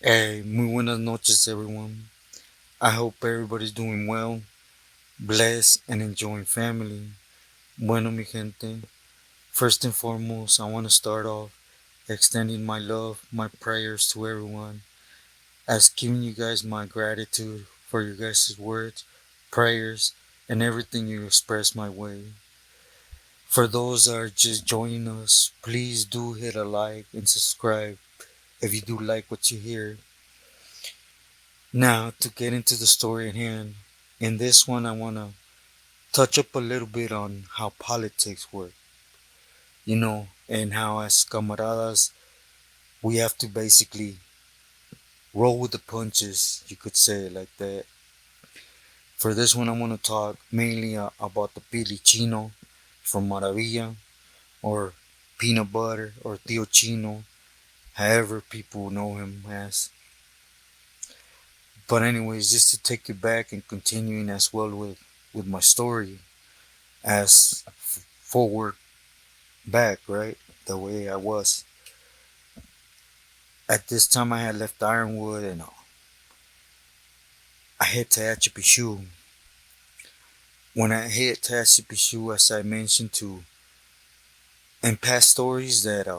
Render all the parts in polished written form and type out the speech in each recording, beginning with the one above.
Hey, muy buenas noches, everyone. I hope everybody's doing well, blessed, and enjoying family. Bueno, mi gente. First and foremost, I want to start off extending my love, my prayers to everyone, as giving you guys my gratitude for your guys' words, prayers, and everything you express my way. For those that are just joining us, please do hit a like and subscribe if you do like what you hear. Now, to get into the story at hand, in this one, I want to touch up a little bit on how politics work, and how as camaradas, we have to basically roll with the punches, you could say it like that. For this one, I want to talk mainly about the Billy Chino from Maravilla, or Peanut Butter, or Tio Chino, however people know him as. But anyways, just to take you back and continuing as well with my story as forward back, right? The way I was. At this time, I had left Ironwood and I hit Tehachapishu. When I hit Tehachapishu, as I mentioned to in past stories, that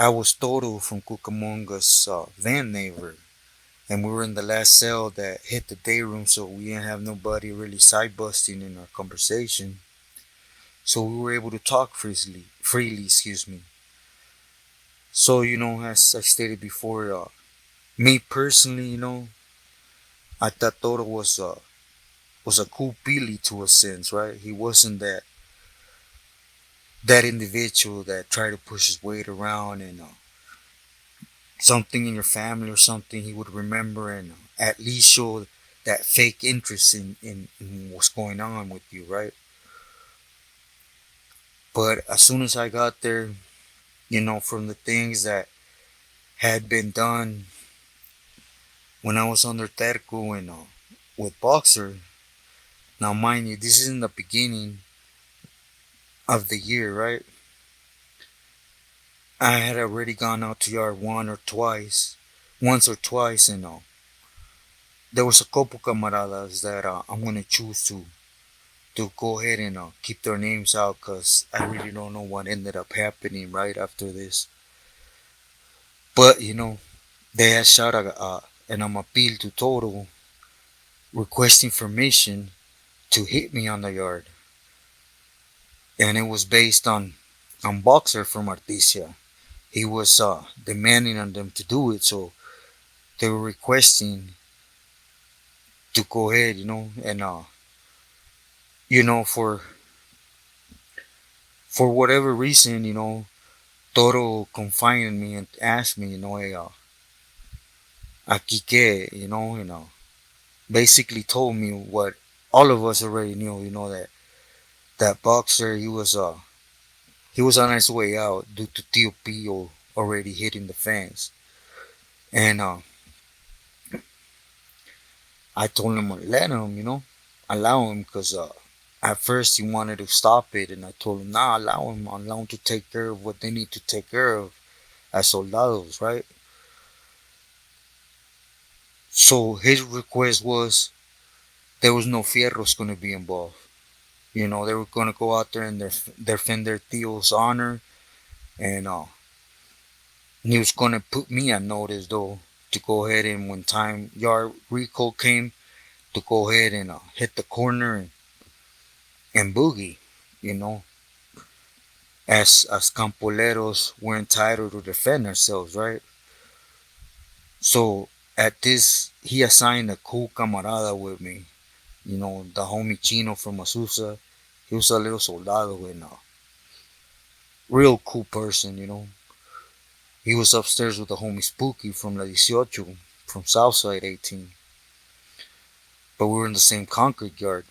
I was Toro from Cucamonga's van neighbor, and we were in the last cell that hit the day room, so we didn't have nobody really side busting in our conversation. So we were able to talk freely, excuse me. So as I stated before, me personally, I thought Toro was a cool Billy to a sense, right? He wasn't that individual that tried to push his weight around and something in your family or something he would remember and at least show that fake interest in what's going on with you, right? But as soon as I got there, from the things that had been done when I was under Terco and with Boxer, now mind you, this is in the beginning of the year, right? I had already gone out to yard once or twice, and there was a couple camaradas that I'm gonna choose to go ahead and keep their names out because I really don't know what ended up happening right after this. But they had shot an appeal to Toro requesting permission to hit me on the yard, and it was based on Boxer from Artesia. He was demanding on them to do it, so they were requesting to go ahead, and for whatever reason, Toro confided me and asked me, hey, aquí que, and basically told me what all of us already knew, that Boxer he was on his way out due to Tio Pio already hitting the fence, and I told him to let him, allow him, because at first he wanted to stop it, and I told him, nah, allow him to take care of what they need to take care of as soldados, right? So his request was there was no fierros going to be involved. They were going to go out there and defend their tio's honor, and he was going to put me on notice, though, to go ahead and when time yard recall came, to go ahead and hit the corner and boogie, you know, as campoleros, we're entitled to defend ourselves, right? So at this, he assigned a cool camarada with me, the homie Chino from Azusa. He was a little soldado and a real cool person, He was upstairs with the homie Spooky from La 18, from Southside 18. But we were in the same concrete yard.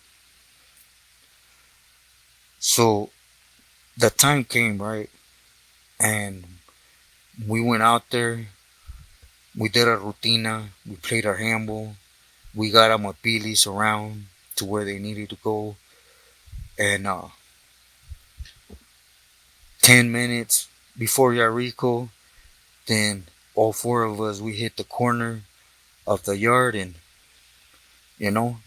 So the time came, right? And we went out there. We did our rutina. We played our handball. We got our mobilis around to where they needed to go. And 10 minutes before Yarico, then all four of us, we hit the corner of the yard, and you know,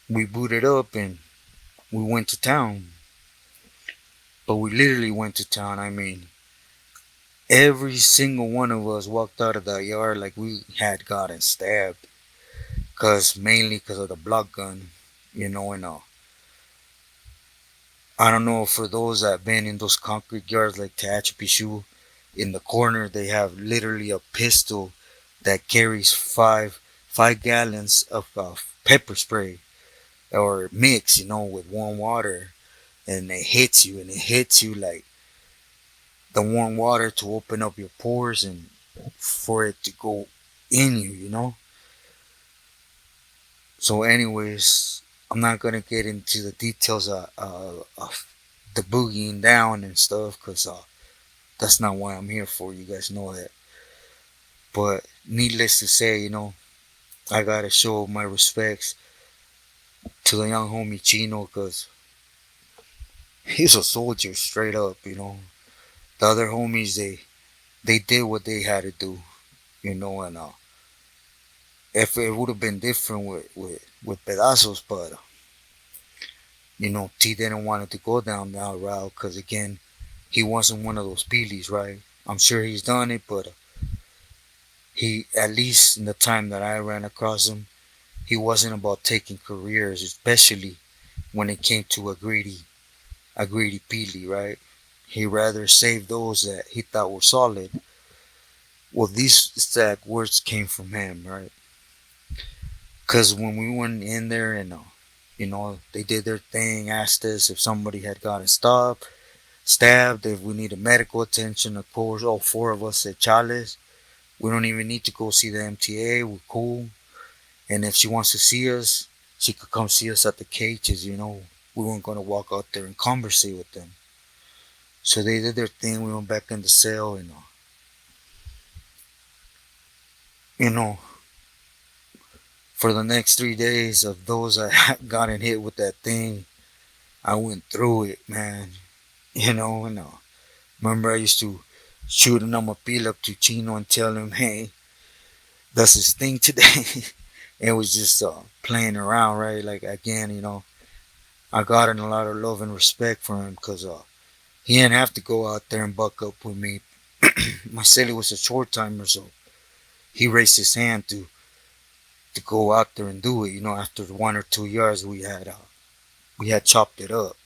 we booted up and we went to town. But we literally went to town. I mean, every single one of us walked out of the yard like we had gotten stabbed. Mainly because of the block gun, and I don't know, for those that been in those concrete yards like Tehachapi, in the corner they have literally a pistol that carries five gallons of pepper spray or mix, with warm water, and it hits you like the warm water to open up your pores and for it to go in you. So, anyways, I'm not gonna get into the details of the boogieing down and stuff, cause that's not why I'm here for. You guys know that. But needless to say, I gotta show my respects to the young homie Chino, cause he's a soldier straight up. The other homies, they did what they had to do. And if it would have been different with pedazos, but T didn't want it to go down that route, because again, he wasn't one of those peelies, right? I'm sure he's done it, but he, at least in the time that I ran across him, he wasn't about taking careers, especially when it came to a greedy peely, right? He rather saved those that he thought were solid. Well, these exact words came from him, right? Because when we went in there and they did their thing, asked us if somebody had gotten stabbed, if we needed medical attention. Of course, all four of us said chales. We don't even need to go see the MTA. We're cool. And if she wants to see us, she could come see us at the cages. We weren't going to walk out there and conversate with them. So they did their thing. We went back in the cell, and you know, for the next 3 days of those that gotten hit with that thing, I went through it, man. And remember I used to shoot an appeal up to Chino and tell him, hey, that's his thing today. It was just playing around, right? Like, again, I got in a lot of love and respect for him, because he didn't have to go out there and buck up with me. My celly was a short timer, so he raised his hand to go out there and do it. After 1 or 2 years, we had chopped it up.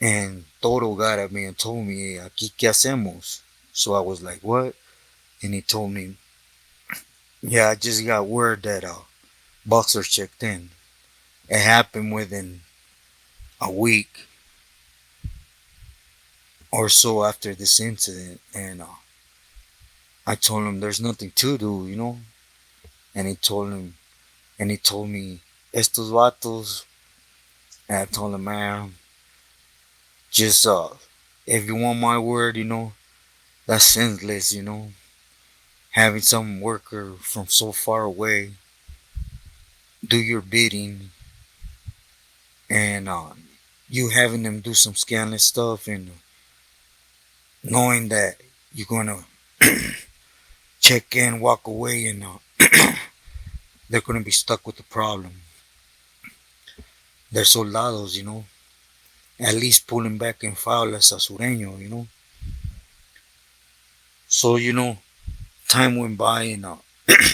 And Toro got at me and told me, hey, aquí qué hacemos? So I was like, what? And he told me, yeah, I just got word that Boxer checked in. It happened within a week or so after this incident. And I told him there's nothing to do. And he told me, estos vatos. And I told him, man, just if you want my word, that's senseless. Having some worker from so far away do your bidding, and you having them do some scandalous stuff, and knowing that you're gonna check in, walk away, and they're gonna be stuck with the problem. They're soldados. At least pulling back and file as a sureño. So time went by, and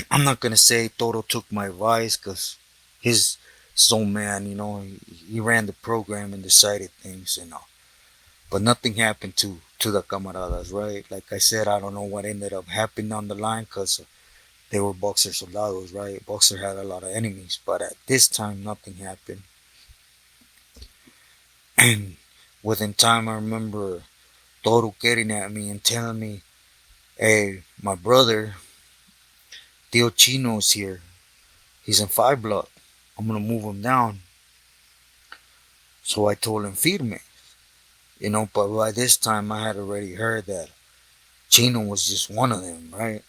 I'm not gonna say Toro took my advice, because his his own man. He ran the program and decided things, but nothing happened to the camaradas, right? Like I said, I don't know what ended up happening on the line, because they were Boxer soldados, right? Boxer had a lot of enemies, but at this time, nothing happened. And within time, I remember Toro getting at me and telling me, hey, my brother, Tio Chino's here. He's in 5 block. I'm going to move him down. So I told him, firme. But by this time, I had already heard that Chino was just one of them, right?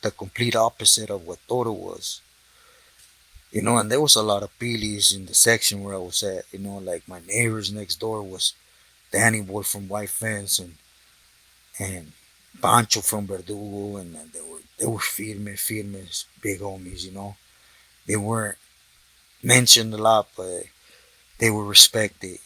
The complete opposite of what Toro was. And there was a lot of peelies in the section where I was at. Like my neighbors next door was Danny Boy from White Fence, and Pancho from Verdugo, and they were firmes, big homies. They weren't mentioned a lot, but they were respected.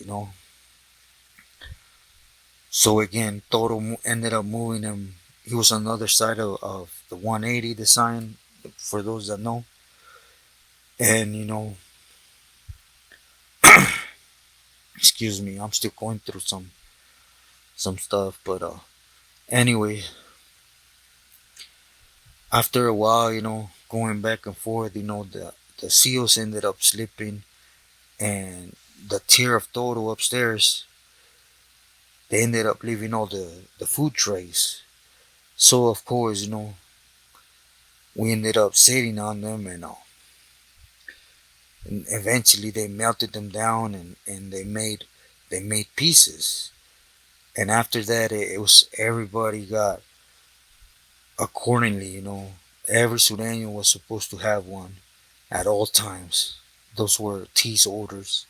So again, Toro ended up moving him. He was on the other side of the 180 design, for those that know. And excuse me, I'm still going through some stuff, but anyway, after a while, going back and forth, the seals ended up slipping, and the tier of Toro upstairs, they ended up leaving all the food trays. So of course, we ended up sitting on them, and eventually they melted them down, and they made pieces. And after that, it was everybody got accordingly. Every Sureño was supposed to have one at all times. Those were tease orders,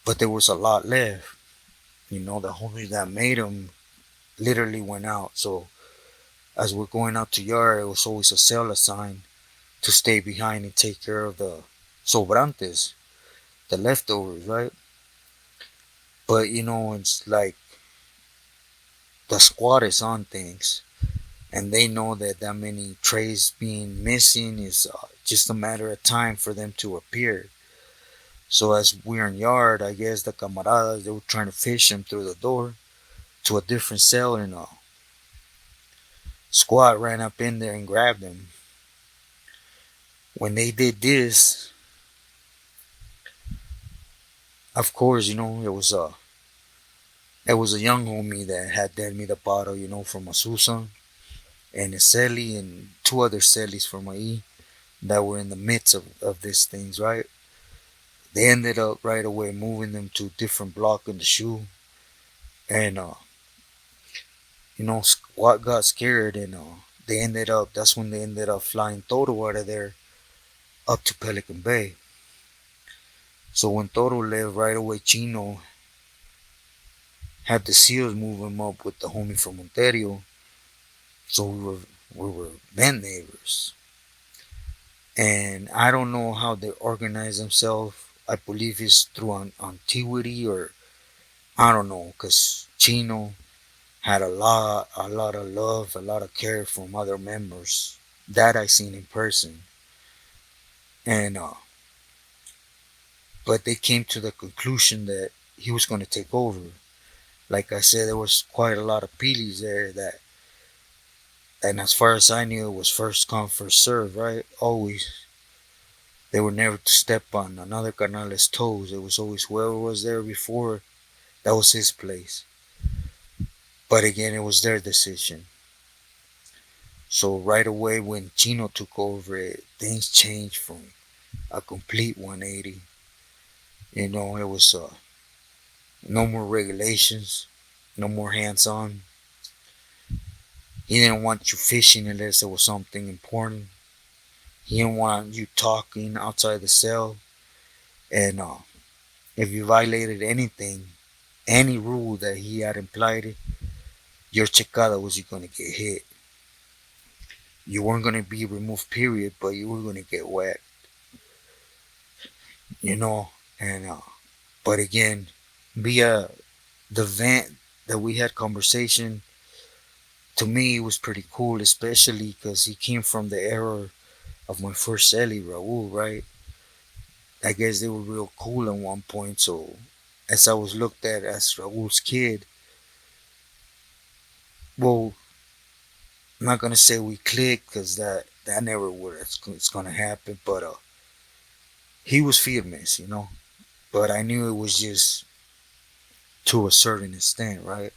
but there was a lot left. The homies that made them literally went out. So as we're going out to yard, it was always a cell assigned to stay behind and take care of the sobrantes, the leftovers, right? But it's like the squad is on things, and they know that many trays being missing is just a matter of time for them to appear. So as we're in yard, I guess the camaradas, they were trying to fish them through the door to a different cell, and squad ran up in there and grabbed them. When they did this, of course, it was a young homie that had dealt me the bottle, from Azusa, and a Celi and two other Celis from E that were in the midst of these things, right? They ended up right away moving them to a different block in the shoe, and squad got scared, and that's when they ended up flying Toro out of there up to Pelican Bay. So when Toro left, right away Chino had the SEALs move him up with the homie from Ontario. So we were then neighbors. And I don't know how they organize themselves. I believe it's through antiquity, or I don't know, because Chino had a lot of love, a lot of care from other members that I seen in person. And but they came to the conclusion that he was going to take over. Like I said, there was quite a lot of pilis there and as far as I knew, it was first come, first serve, right? Always. They were never to step on another carnal's toes. It was always whoever was there before, that was his place. But again, it was their decision. So right away when Chino took over it, things changed from a complete 180. It was no more regulations, no more hands-on. He didn't want you fishing unless there was something important. He didn't want you talking outside the cell. And if you violated anything, any rule that he had implied, your checada was you going to get hit. You weren't going to be removed, period, but you were going to get wet. you know. And but again, via the vent that we had conversation, to me it was pretty cool, especially because he came from the era of my first Ellie Raul, right? I guess they were real cool at one point. So as I was looked at as Raul's kid, well, I'm not gonna say we clicked because that never would. It's gonna happen, but he was famous. But I knew it was just to a certain extent, right?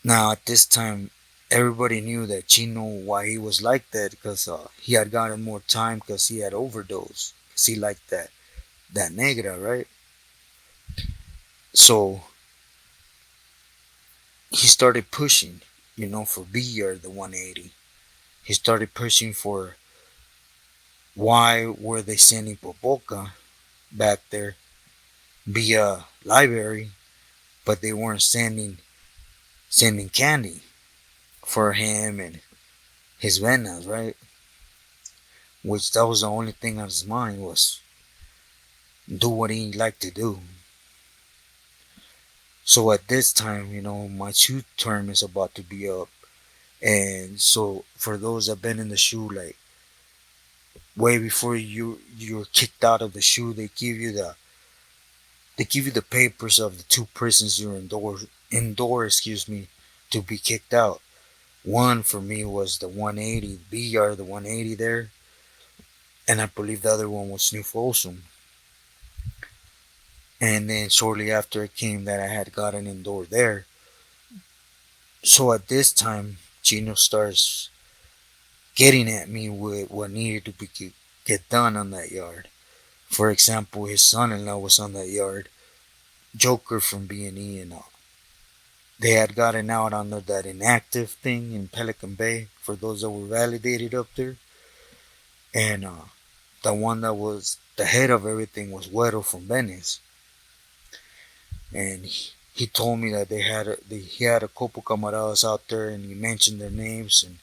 Now at this time, everybody knew that Chino why he was like that because he had gotten more time because he had overdosed. Cause he liked that negra, right? So he started pushing, for BR the 180. He started pushing for why were they sending Popoca back there via library, but they weren't sending sending candy for him and his venas, right? Which that was the only thing on his mind was do what he liked to do. So at this time, my shoe term is about to be up. And so for those that been in the shoe, like way before you're kicked out of the shoe, they give you the papers of the two prisons you're indoor, excuse me, to be kicked out. One for me was the 180 B yard, the 180 there, and I believe the other one was New Folsom. And then shortly after it came that I had gotten indoor there. So at this time, Chino starts getting at me with what needed to be get done on that yard. For example, his son-in-law was on that yard, Joker from B&E, and they had gotten out under that inactive thing in Pelican Bay for those that were validated up there. And the one that was the head of everything was Güero from Venice. And he told me that he had a couple camaradas out there, and he mentioned their names, and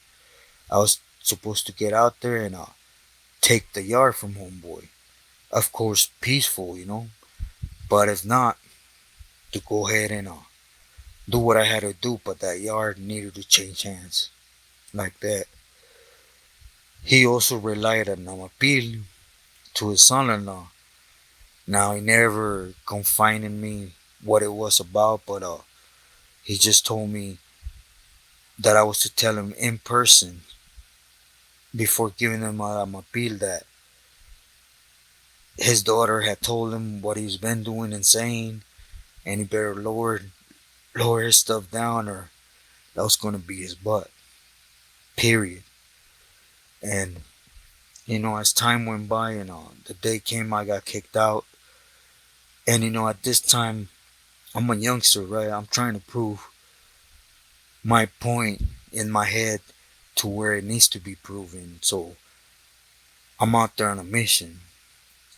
I was supposed to get out there and take the yard from homeboy. Of course, peaceful, but if not, to go ahead and do what I had to do. But that yard needed to change hands like that. He also relied on an appeal to his son-in-law. Now he never confided in me what it was about, but he just told me that I was to tell him in person before giving him an appeal that his daughter had told him what he's been doing and saying, and he better lower his stuff down, or that was gonna be his butt. Period. And as time went by and the day came, I got kicked out. And at this time, I'm a youngster, right? I'm trying to prove my point in my head to where it needs to be proven. So I'm out there on a mission,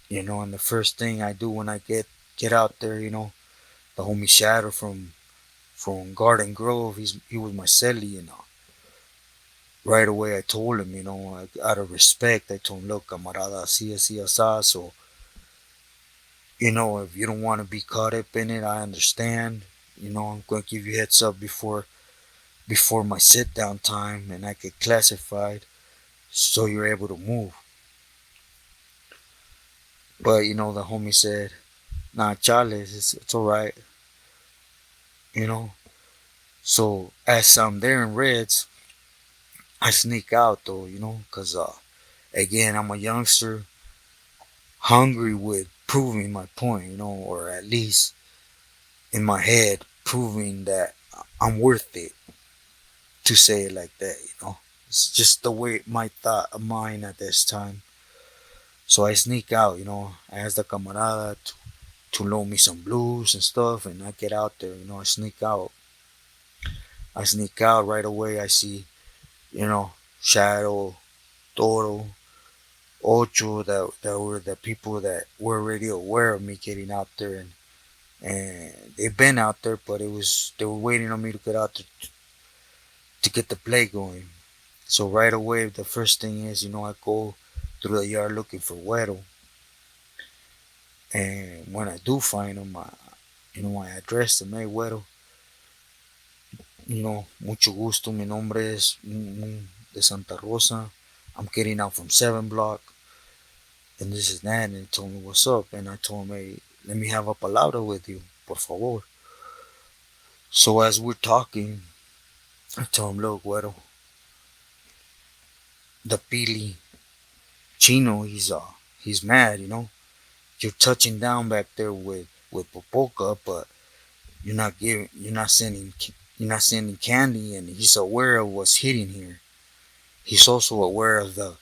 and the first thing I do when I get out there, the homie Shadow from Garden Grove, he was my celly, right away I told him, out of respect, I told him, look, camarada, así, así, so, if you don't want to be caught up in it, I understand. I'm going to give you heads up before my sit down time and I get classified so you're able to move. But, the homie said, nah, Charles, it's alright, you know. So, as I'm there in Reds, I sneak out though, because, again, I'm a youngster, hungry with proving my point, or at least in my head, proving that I'm worth it, to say it like that. It's just the way my thought of mine at this time. So I sneak out, I ask the camarada to loan me some blues and stuff, and I get out there, I sneak out. I sneak out right away. I see, Shadow, Toro, Ocho, that were the people that were already aware of me getting out there, and they've been out there, but they were waiting on me to get out there to get the play going. So right away, the first thing is, I go through the yard looking for Güero, and when I do find him, I address him, hey, Güero, mucho gusto, mi nombre es de Santa Rosa, I'm getting out from 7 block, and this is that, and he told me what's up, and I told him, hey, let me have a palabra with you, por favor. So as we're talking, I told him, look, Güero, the Pili Chino, he's mad, You're touching down back there with Popoca, but you're not sending candy, and he's aware of what's hitting here. He's also aware of the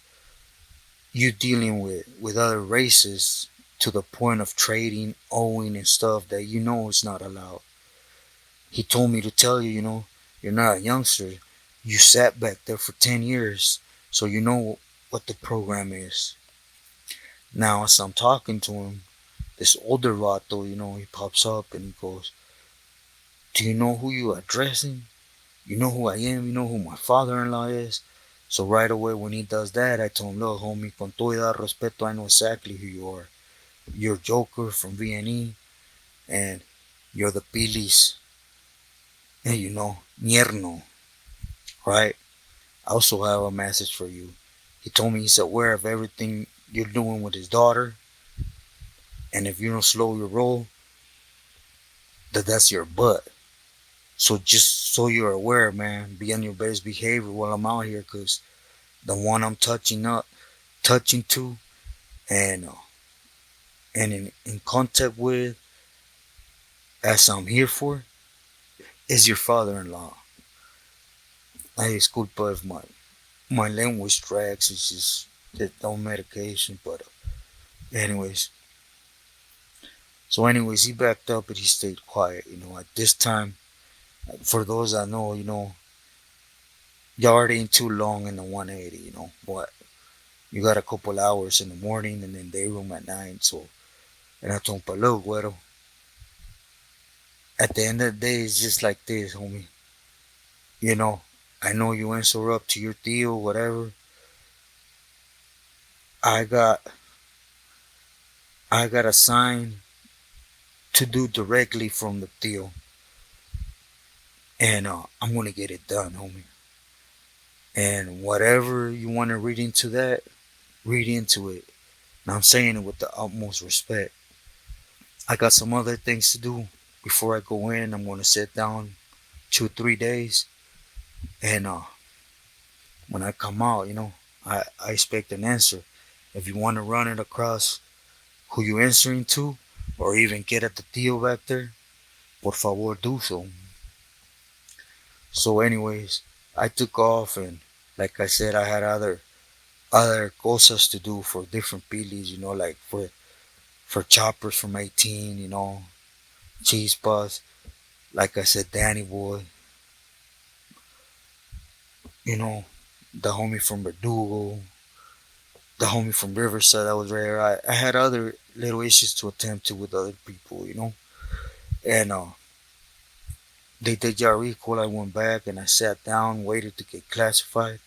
you dealing with other races to the point of trading, owing, and stuff that is not allowed. He told me to tell you, you're not a youngster. You sat back there for 10 years, so you know what the program is. Now, as I'm talking to him, this older vato, he pops up and he goes, do you know who you are addressing? You know who I am, you know who my father-in-law is. So right away when he does that, I told him, look, homie, con todo y dar respeto, I know exactly who you are. You're Joker from VNE, and you're the Pilis, and you know, Nierno, right? I also have a message for you. He told me he's aware of everything you're doing with his daughter, and if you don't slow your roll, that's your butt. So just so you're aware, man, be on your best behavior while I'm out here, cause the one I'm touching to, and in contact with, as I'm here for, is your father-in-law. Ay, disculpa if my language drags. It's just that no medication, but anyways. So anyways, he backed up and he stayed quiet. You know, at this time, for those that know, you know, yard ain't too long in the 180. You know what? You got a couple hours in the morning and then day room at night. So, and I told him, look, güero, at the end of the day, it's just like this, homie. You know, I know you answer up to your deal, whatever. I got I got a sign to do directly from the deal, and I'm gonna get it done, homie. And whatever you want to read into that, read into it. And I'm saying it with the utmost respect. I got some other things to do before I go in. I'm gonna sit down 2 3 days, and when I come out, you know, I expect an answer. If you want to run it across who you answering to, or even get at the deal back there, por favor do so. So, anyways, I took off, and like I said, I had other cosas to do for different pilis, you know, like for choppers from 18, you know, cheese bus, like I said, Danny Boy, you know, the homie from Verdugo, the homie from Riverside that was rare. I had other little issues to attend to with other people, you know, and they did your recall. I went back and I sat down, waited to get classified,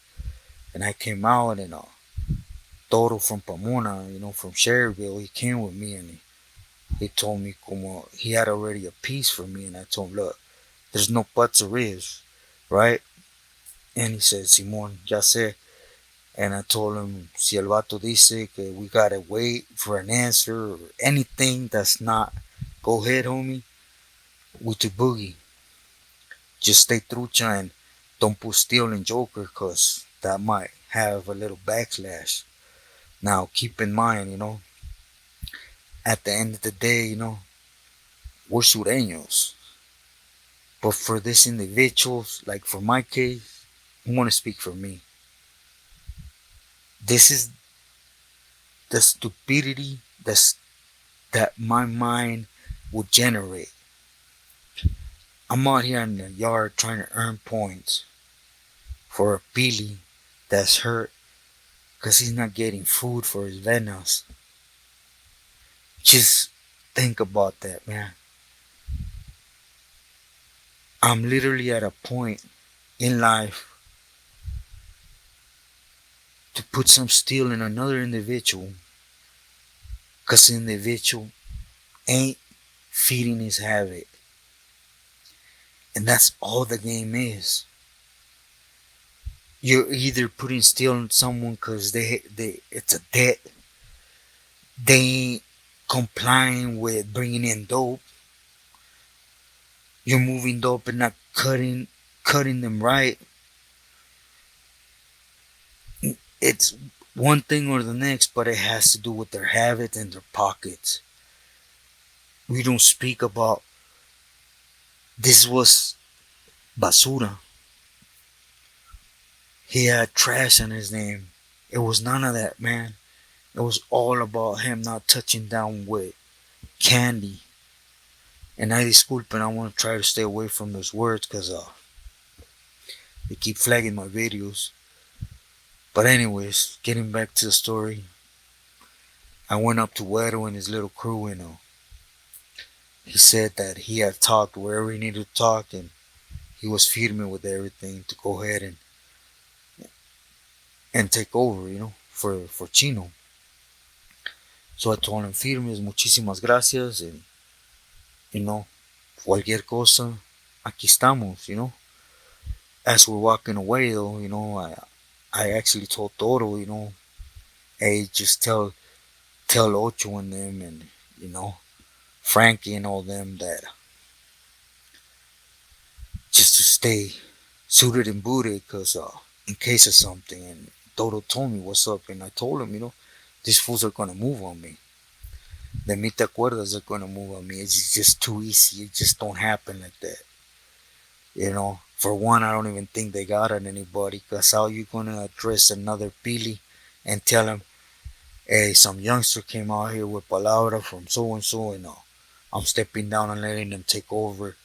and I came out, and Toro from Pomona, you know, from Sherryville, he came with me, and he told me como he had already a piece for me, and I told him, look, there's no buts or ifs, right? And he said, Simon, ya sé. And I told him, si el vato dice que we gotta wait for an answer or anything that's not, go ahead, homie, we to boogie. Just stay trucha and don't put steel in Joker, cause that might have a little backlash. Now, keep in mind, you know, at the end of the day, you know, we're sureños. But for this individuals, like for my case, I want to speak for me. This is the stupidity that my mind would generate. I'm out here in the yard trying to earn points for a Pili that's hurt because he's not getting food for his venas. Just think about that, man. I'm literally at a point in life to put some steel in another individual because the individual ain't feeding his habit. And that's all the game is. You're either putting steel on someone because they it's a debt. They ain't complying with bringing in dope. You're moving dope and not cutting them right. It's one thing or the next, but it has to do with their habits and their pockets. We don't speak about this was basura. He had trash on his name. It was none of that, man. It was all about him not touching down with candy. And I disculpe, and I want to try to stay away from those words because they keep flagging my videos. But anyways, getting back to the story, I went up to Wedo and his little crew, and he said that he had talked wherever he needed to talk, and he was feeding me with everything to go ahead and take over, for Chino. So I told him, firmes, muchísimas gracias, and, you know, cualquier cosa, aquí estamos, As we're walking away, though, I actually told Toro, hey, just tell Ocho and them, and, you know, Frankie and all them that just to stay suited and booted, because in case of something. And Toro told me what's up, and I told him, these fools are gonna move on me. The mí te acuerdas are gonna move on me. It's just too easy. It just don't happen like that. For one, I don't even think they got on anybody, because how you gonna address another Pili and tell him, hey, some youngster came out here with palabra from so and so, and I'm stepping down and letting them take over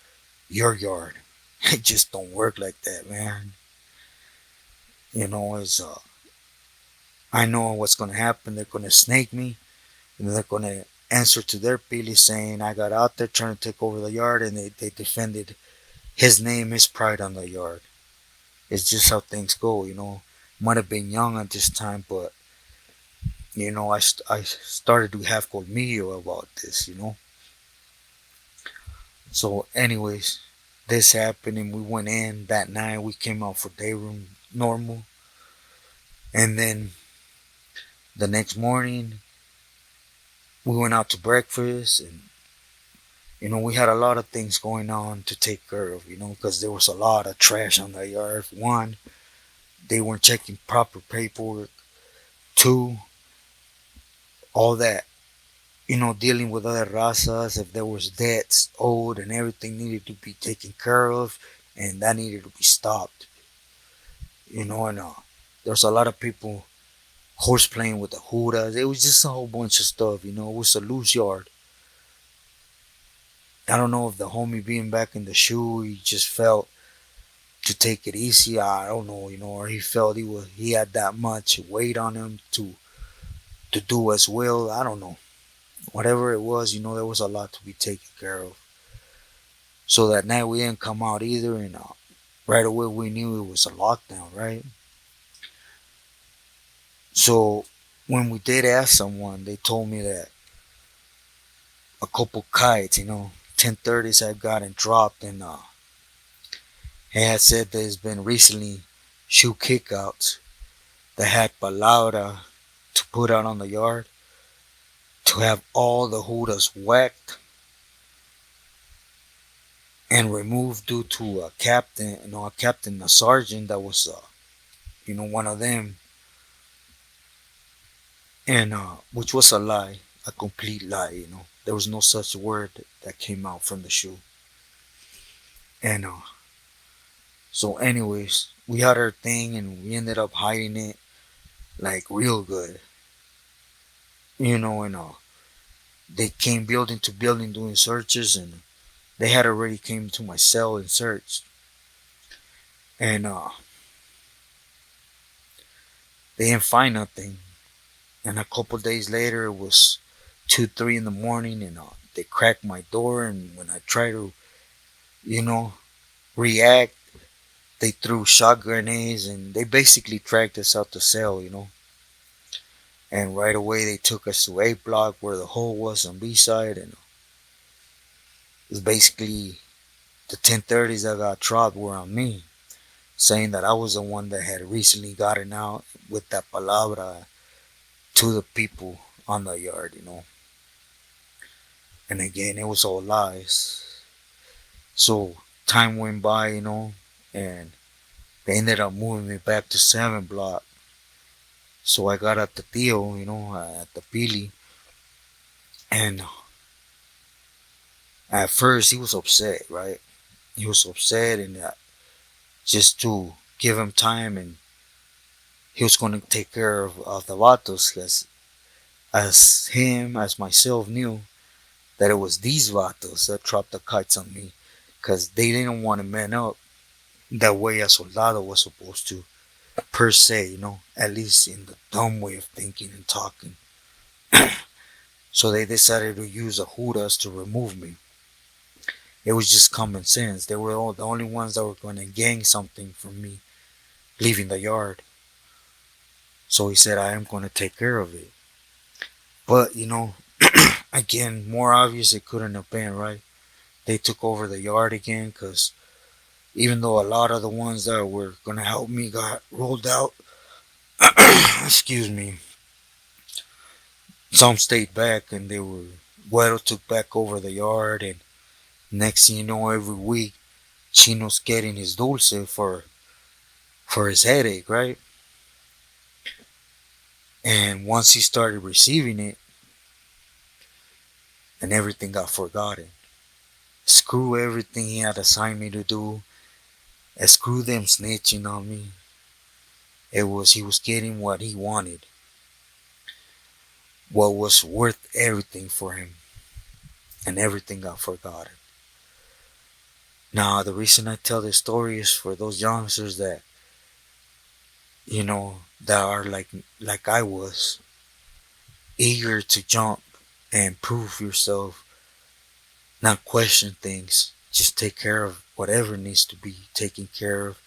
your yard. It just don't work like that, man. It's I know what's gonna happen. They're gonna snake me, and they're gonna answer to their Pili saying I got out there trying to take over the yard, and they defended his name, his pride on the yard. It's just how things go. Might have been young at this time, but I started to have colmillo about this. So, anyways, this happened, and we went in that night. We came out for day room normal, and then the next morning we went out to breakfast, and we had a lot of things going on to take care of, because there was a lot of trash on the yard. One, they weren't checking proper paperwork. Two, all that, dealing with other razas, if there was debts owed and everything needed to be taken care of, and that needed to be stopped. And there's a lot of people horse playing with the Judas. It was just a whole bunch of stuff, it was a loose yard. I don't know if the homie being back in the shoe, he just felt to take it easy. I don't know, or he felt he had that much weight on him to do as well. I don't know. Whatever it was, there was a lot to be taken care of. So that night we didn't come out either, and right away we knew it was a lockdown, right? So when we did ask someone, they told me that a couple kites, 1030s had gotten dropped, and he had said there's been recently shoe kickouts that had palabra to put out on the yard to have all the Judas whacked and removed due to a captain, a sergeant that was, one of them, and which was a lie, a complete lie. There was no such word that came out from the shoe. And so, anyways, we had our thing, and we ended up hiding it like real good. And they came building to building doing searches, and they had already came to my cell and searched. And they didn't find nothing. And a couple days later, it was 2, 3 in the morning, and they cracked my door. And when I tried to, you know, react, they threw shot grenades, and they basically dragged us out the cell. And right away, they took us to A block where the hole was on B side, and it was basically the 1030s that got dropped were on me, saying that I was the one that had recently gotten out with that palabra to the people on the yard. And again, it was all lies. So time went by, and they ended up moving me back to 7 block. So I got at the Tio, at the Pili. And at first he was upset, right? He was upset, and just to give him time, and he was going to take care of the vatos, because as myself knew that it was these vatos that dropped the kites on me, because they didn't want to man up that way a soldado was supposed to, per se, at least in the dumb way of thinking and talking. So they decided to use the Judas to remove me. It was just common sense. They were all the only ones that were going to gain something from me leaving the yard. So he said, I am going to take care of it. But, again, more obvious it couldn't have been, right? They took over the yard again because even though a lot of the ones that were going to help me got rolled out, excuse me, some stayed back and they were, Guero took back over the yard. And next thing you know, every week, Chino's getting his dulce for his headache, right? And once he started receiving it, and everything got forgotten. Screw everything he had assigned me to do. And screw them snitching on me. He was getting what he wanted. What was worth everything for him. And everything got forgotten. Now, the reason I tell this story is for those youngsters that, that are like I was, eager to jump and prove yourself, not question things, just take care of whatever needs to be taken care of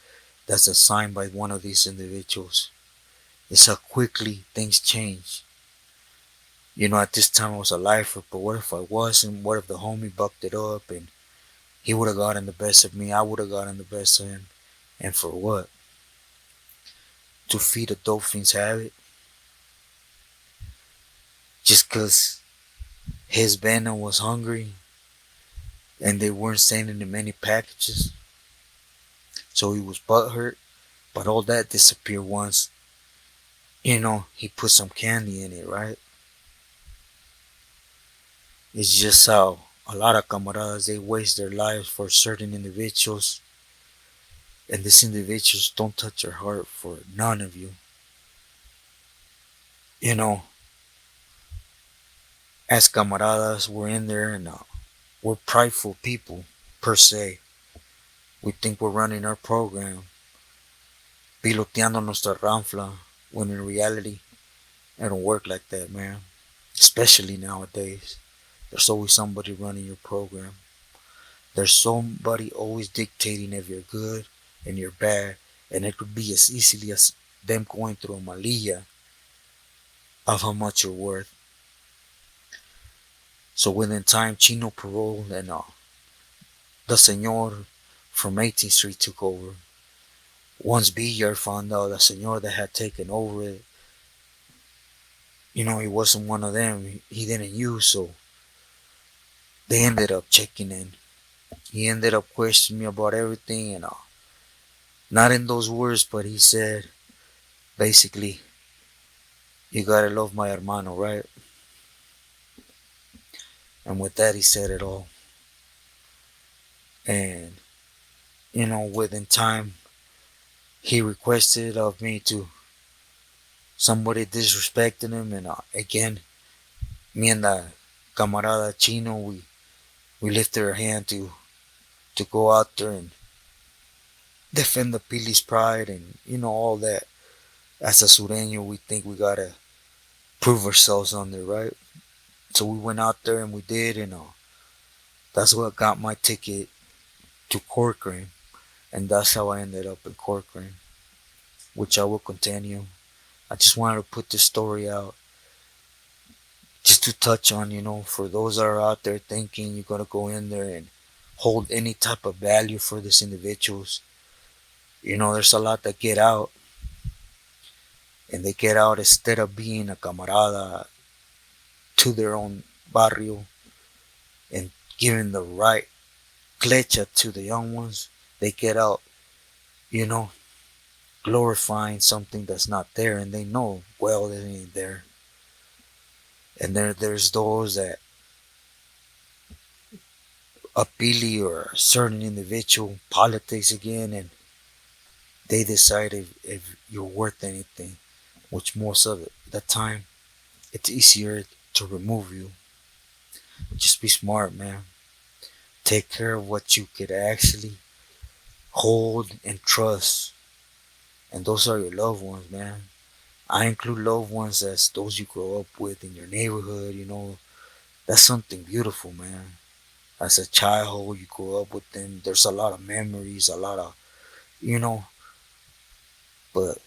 that's assigned by one of these individuals. It's how quickly things change. At this time I was a lifer, but what if I wasn't? What if the homie bucked it up and he would have gotten the best of me? I would have gotten the best of him. And for what? To feed a dope fiend's habit? Just because his bandit was hungry and they weren't sending him any packages? So he was butthurt, but all that disappeared once, he put some candy in it, right? It's just how a lot of camaradas, they waste their lives for certain individuals, and these individuals don't touch your heart for none of you. You know, as camaradas, we're in there and we're prideful people, per se. We think we're running our program, piloteando nuestra ranfla, when in reality, it don't work like that, man. Especially nowadays. There's always somebody running your program. There's somebody always dictating if you're good and you're bad, and it could be as easily as them going through a malilla of how much you're worth. So within time, Chino paroled and the senor from 18th Street took over. Once Villar found out the senor that had taken over it, he wasn't one of them. He didn't use, so they ended up checking in. He ended up questioning me about everything, and not in those words, but he said, basically, you gotta love my hermano, right? And with that, he said it all. And, within time, he requested of me to somebody disrespecting him. And again, me and the camarada Chino, we lifted our hand to go out there and defend the Pili's pride and, all that. As a Sureño, we think we gotta prove ourselves on there, right? So we went out there and we did, and that's what got my ticket to Corcoran. And that's how I ended up in Corcoran, which I will continue. I just wanted to put this story out just to touch on, for those that are out there thinking you're going to go in there and hold any type of value for these individuals. There's a lot that get out, and they get out instead of being a camarada to their own barrio and giving the right clecha to the young ones. They get out, you know, glorifying something that's not there, and they know well it ain't there. And there's those that a Billy or a certain individual politics again, and they decide if you're worth anything, which most of the time it's easier to remove you. Just be smart, man. Take care of what you could actually hold and trust, and those are your loved ones, man. I include loved ones as those you grow up with in your neighborhood. That's something beautiful, man. as a child, you grow up with them. There's a lot of memories, a lot of, you know, but,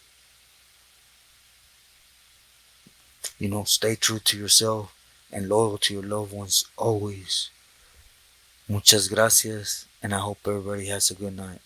stay true to yourself and loyal to your loved ones always. Muchas gracias, and I hope everybody has a good night.